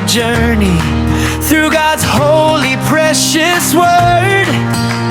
journey through God's holy, precious word.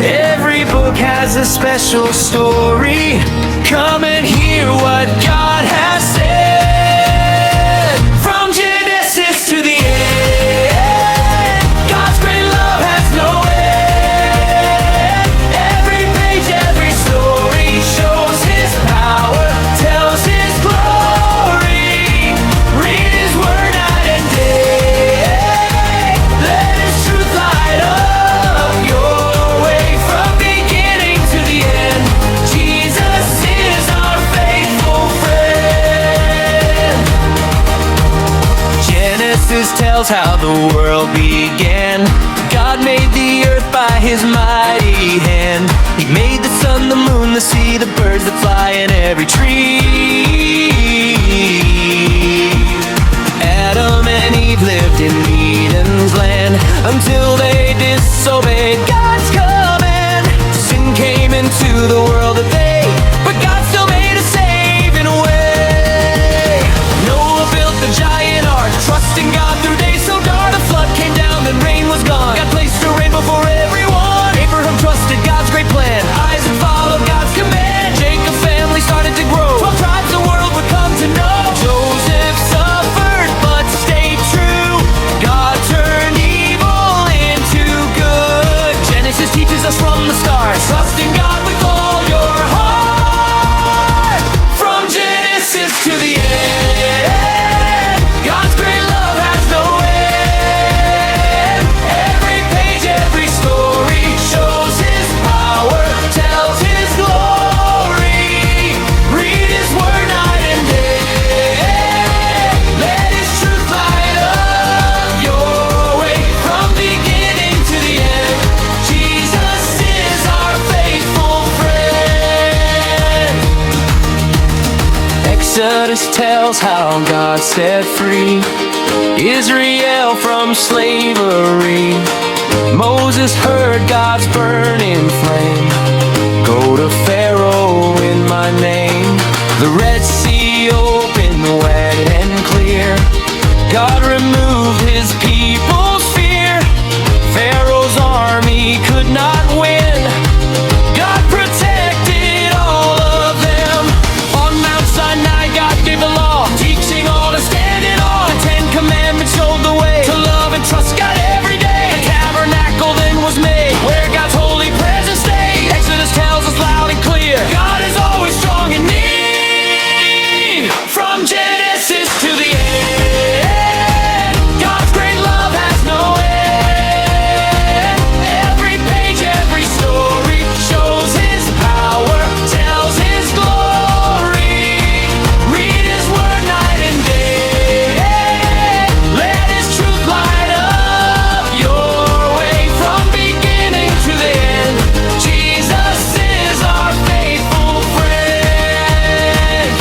Every book has a special story. Come and hear what God has said. From Genesis to the end, God's great love has no end. Every page, every story shows His power, tells His glory. Read His word night and day. Let His truth light up your way. From beginning to the end, Jesus is our faithful friend. Genesis tells how the world began. God made the earth by His mighty hand. He made the sun, the moon, the sea, the birds that fly, and every tree. Adam and Eve lived in Eden's land until they disobeyed God's command. Sin came into the world that but God still made a saving way. Noah built the giant ark, trusting God through days so dark. The flood came down, then rain was gone. God placed a rainbow for everyone. Abraham trusted God's great plan. Isaac followed God's command. Jacob's family started to grow. 12 tribes the world would come to know. Joseph suffered but stayed true. God turned evil into good. Genesis teaches us from the start, trust in God with all your heart. From Genesis to the end, God's great love has no end. Every page, every story shows His power, tells His glory. Read His word night and day. Let His truth light up your way. From beginning to the end, Jesus is our faithful friend. Exodus tells how God set free Israel from slavery. Moses heard God's burning flame. Go to Pharaoh in my name. The Red Sea opened wet and clear. God removed His people's fear. Pharaoh's army could not win. God protected all of them. On Mount Sinai, God gave the law, teaching all to stand in awe. The 10 Commandments showed the way to love and trust God every day. A tabernacle then was made, where God's holy presence stayed. Exodus tells us loud and clear, God is always strong in need. From Genesis to the end, God's great love has no end. Every page, every story shows His power, tells His glory. Read His word night and day. Let His truth light up your way. From beginning to the end, Jesus is our faithful friend.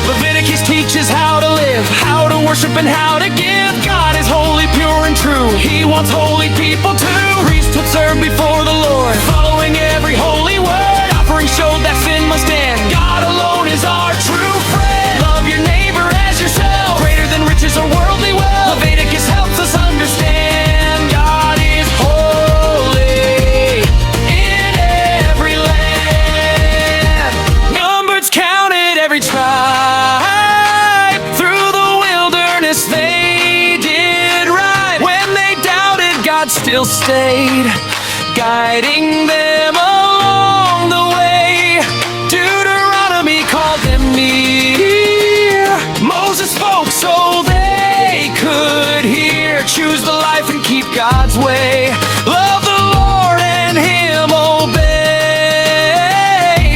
Leviticus teaches how to live, how to worship, and how to give. God is holy, pure, and true. He wants holy people too. Priesthood serve before the Lord, following every holy word. Offering showed that sin must end. God alone is our true friend. Love your neighbor as yourself, greater than riches or worldly wealth. Leviticus helps us understand God is holy in every land. Numbers counted every tribe. Through the wilderness they did right. When they doubted, God still stayed, guiding them along the way. Deuteronomy called them near. Moses spoke so they could hear. Choose the life and keep God's way. Love the Lord and Him obey.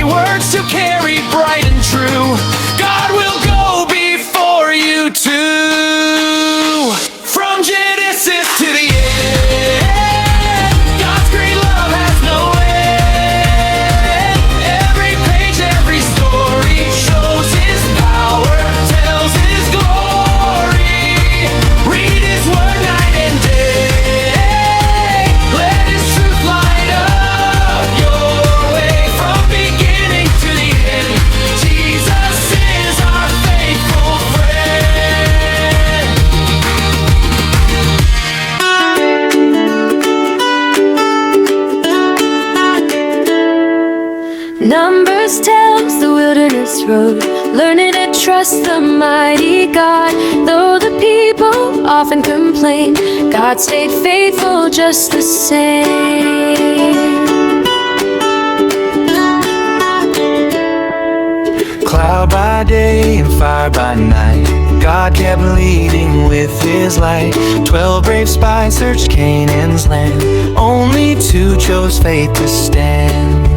Words to carry bright and true. God will go before you too. From Genesis to the end, God's great love has no end. Every page, every story shows His power, tells His glory. Read His word night and day. wilderness road, learning to trust the mighty God. Though the people often complain, God stayed faithful just the same. Cloud by day and fire by night, God kept leading with His light. 12 brave spies searched Canaan's land, only 2 chose faith to stand.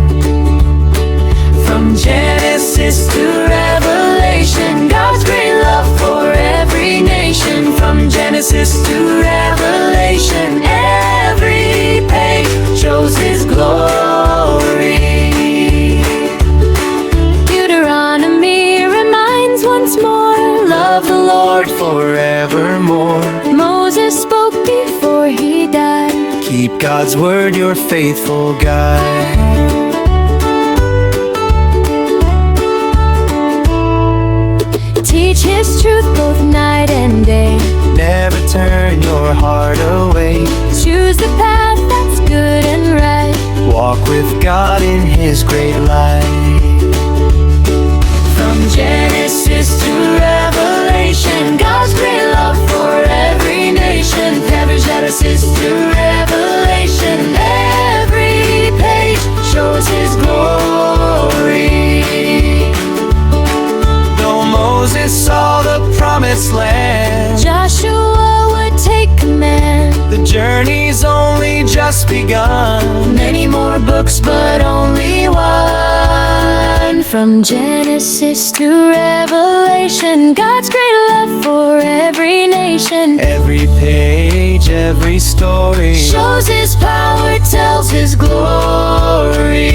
From Genesis to Revelation, God's great love for every nation. From Genesis to Revelation, every page shows His glory. Deuteronomy reminds once more, love the Lord forevermore. Moses spoke before he died, keep God's word your faithful guide. Teach His truth both night and day, never turn your heart away. Choose the path that's good and right, walk with God in His great light. From Genesis to Revelation, God's great love for every nation. From Genesis to Revelation, every page shows His glory. Moses saw the promised land, Joshua would take command. The journey's only just begun, many more books but only one. From Genesis to Revelation, God's great love for every nation. Every page, every story shows His power, tells His glory.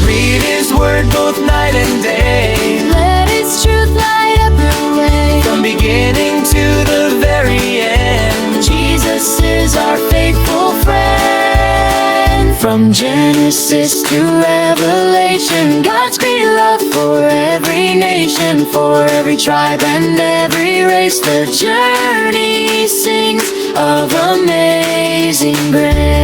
Read His word both night and day, let His truth light up your way. From beginning to the very end, Jesus is our faithful friend. From Genesis to Revelation, God's great love for every nation. For every tribe and every race, the journey sings of amazing grace.